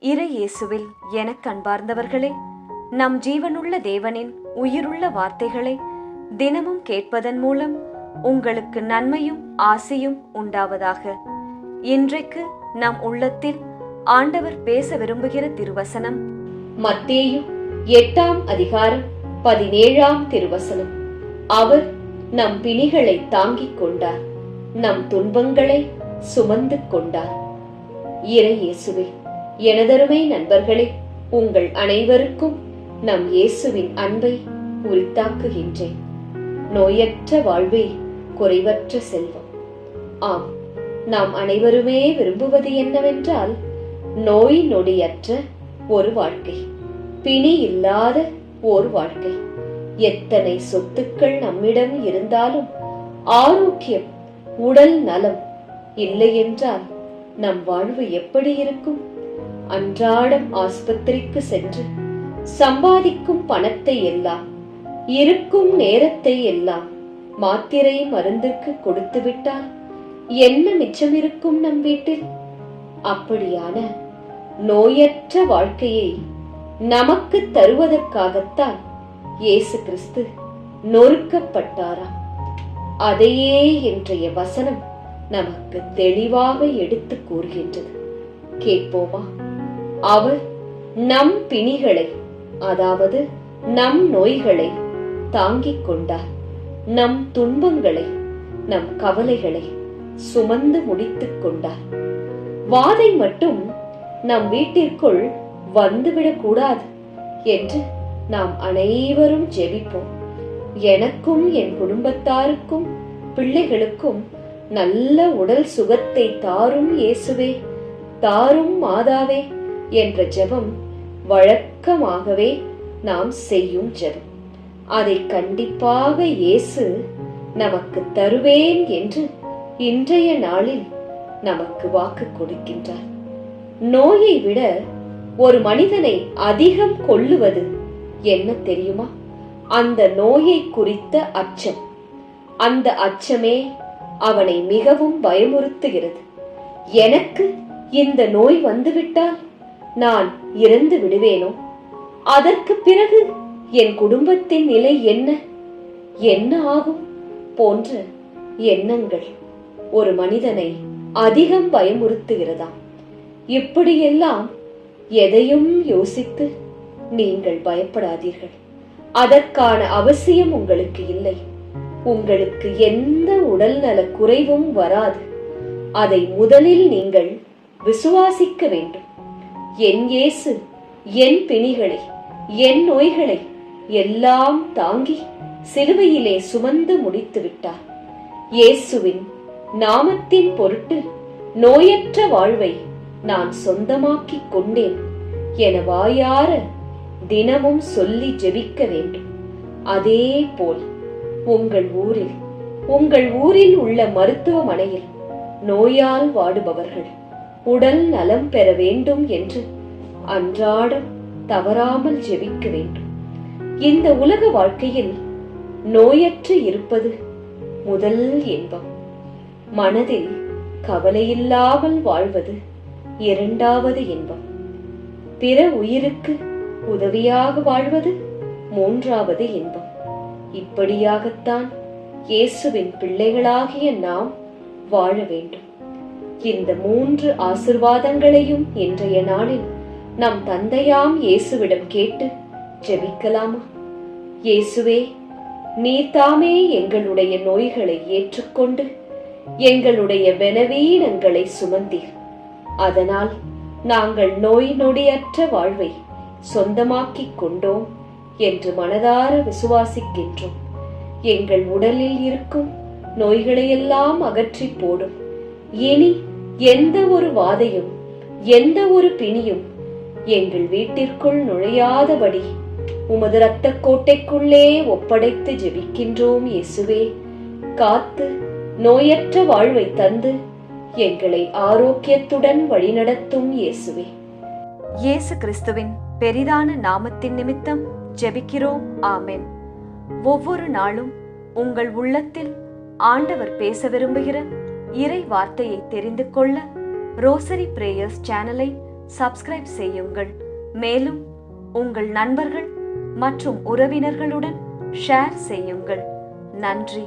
இறை இயேசுவில் எனக் அன்பார்ந்தவர்களே, நம் ஜீவனுள்ள தேவனின் உயிருள்ள வார்த்தைகளை தினமும் கேட்பதன் மூலம் உங்களுக்கு நன்மையும் ஆசியும் உண்டாவதாக. இன்றைக்கு நம் உள்ளத்தில் ஆண்டவர் பேச விரும்புகிற திருவசனம் மத்தேயு 8ஆம் அதிகாரம் 17ஆம் திருவசனம். அவர் நம் பிணிகளை தாங்கிக் கொண்டார், நம் துன்பங்களை சுமந்து கொண்டார். இறை இயேசுவே, எனதருமை நண்பர்களே, உங்கள் அனைவருக்கும் நம் இயேசுவின் அன்பை உரித்தாக்குகின்றேன். நோயற்ற வாழ்வே குறைவற்ற செல்வம். ஆம், நாம் அனைவருமே விரும்புவது என்னவென்றால் நோய் நொடியற்ற ஒரு வாழ்க்கை, பிணி இல்லாத ஒரு வாழ்க்கை. எத்தனை சொத்துக்கள் நம்மிடம் இருந்தாலும் ஆரோக்கியம், உடல் நலம் இல்லை என்றால் நம் வாழ்வு எப்படி இருக்கும்? அன்றாடம் ஆஸ்பத்திரிக்கு சென்று சம்பாதிக்கும் பணத்தை எல்லாம், இருக்கும் நேரத்தை எல்லாம் மாத்திரை மருந்துக்கு கொடுத்து விட்டால் என்ன மிச்சம் இருக்கும் நம் வீட்டில்? அப்படியான நோயற்ற வாழ்க்கையை நமக்கு தருவதற்காகத்தான் இயேசு கிறிஸ்து நொறுக்கப்பட்டாராம். அதையே இன்றைய வசனம் நமக்கு தெளிவாக எடுத்து கூறுகின்றது. கேட்போமா? அவர் நம் பிணிகளை, அதாவது நம் நோய்களை தாங்கிக் கொண்டார், நம் துன்பங்களை, நம் கவலைகளை சுமந்து முடித்துக் கொண்டார். வாதை மட்டும் நம் வீட்டிற்குள் வந்துவிடக் கூடாது என்று நாம் அனைவரும் ஜெபிப்போம். எனக்கும் என் குடும்பத்தாருக்கும் பிள்ளைகளுக்கும் நல்ல உடல் சுகத்தை தாரும் இயேசுவே, தாரும் மாதாவே என்ற ஜெபம் வழக்கமாகவே நாம் செய்யும் ஜெபம். அதை கண்டிப்பாக இயேசு நமக்கு தருவேன் என்று இன்றைய நாளில் நமக்கு வாக்கு கொடுக்கின்றார். நோயை விட ஒரு மனிதனை அதிகம் கொல்லுவது என்ன தெரியுமா? அந்த நோயை குறித்த அச்சம். அந்த அச்சமே அவனை மிகவும் பயமுறுத்துகிறது. எனக்கு இந்த நோய் வந்துவிட்டால் நான் இறந்து விடுவேனோ? அதற்கு பிறகு என் குடும்பத்தின் நிலை என்ன என்ன ஆகும் போன்ற எண்ணங்கள் ஒரு மனிதனை அதிகம் பயமுறுத்துகிறதாம். இப்படியெல்லாம் எதையும் யோசித்து நீங்கள் பயப்படாதீர்கள். அதற்கான அவசியம் உங்களுக்கு இல்லை. உங்களுக்கு எந்த உடல் நல குறைவும் வராது. அதை முதலில் நீங்கள் விசுவாசிக்க வேண்டும். என் இயேசு என் பிணிகளை, என் நோய்களை எல்லாம் தாங்கி சிலுவையிலே சுமந்து முடித்து விட்டார். இயேசுவின் நாமத்தின் பொருட்டு நோயற்ற வாழ்வை நான் சொந்தமாக்கிக் கொண்டேன் என வாயார தினமும் சொல்லி ஜெபிக்க வேண்டும். அதே போல் உங்கள் ஊரில் உள்ள மருத்துவமனையில் நோயால் வாடுபவர்கள் உடல் நலம் பெற வேண்டும் என்று அன்றாடம் தவறாமல் ஜெபிக்க வேண்டும். இந்த உலக வாழ்க்கையில் நோயற்று இருப்பது முதல் இன்பம். மனதில் கவலையில்லாமல் வாழ்வது இரண்டாவது இன்பம். பிற உயிருக்கு உதவியாக வாழ்வது மூன்றாவது இன்பம். இப்படியாகத்தான் இயேசுவின் பிள்ளைகளாகிய நாம் வாழ வேண்டும். இந்த 3 ஆசிர்வாதங்களையும் இன்றைய நாளில் நம் தந்தையாம் இயேசுவிடம் கேட்டு ஜெபிக்கலாமா? இயேசுவே, நீர் தாமே எங்களுடைய நோய்களை ஏற்றுக்கொண்டு எங்களுடைய பலவீனங்களை சுமந்தீர். அதனால் நாங்கள் நோய் நொடியற்ற வாழ்வை சொந்தமாக்கிக் கொண்டோம் என்று மனதார விசுவாசிக்கின்றோம். எங்கள் உடலில் இருக்கும் நோய்களையெல்லாம் அகற்றி போடும். இனி எந்த ஒரு வாதையும், எந்த ஒரு பிணியும் எங்கள் வீட்டிற்குள் நுழையாதபடி உமது இரத்த கோட்டைக்குள்ளே ஒப்படைத்து ஜெபிக்கின்றோம். இயேசுவே, காத்து நோயற்ற வாழ்வை தந்து எங்களை ஆரோக்கியத்துடன் வழிநடத்தும் இயேசுவே. இயேசு கிறிஸ்துவின் பெரிதான நாமத்தின் நிமித்தம் ஜெபிக்கிறோம். ஆமென். ஒவ்வொரு நாளும் உங்கள் உள்ளத்தில் ஆண்டவர் பேச விரும்புகிற இறை வார்த்தையை தெரிந்து கொள்ள ரோசரி பிரேயர்ஸ் சேனலை சப்ஸ்கிரைப் செய்யுங்கள். மேலும் உங்கள் நண்பர்கள் மற்றும் உறவினர்களுடன் ஷேர் செய்யுங்கள். நன்றி.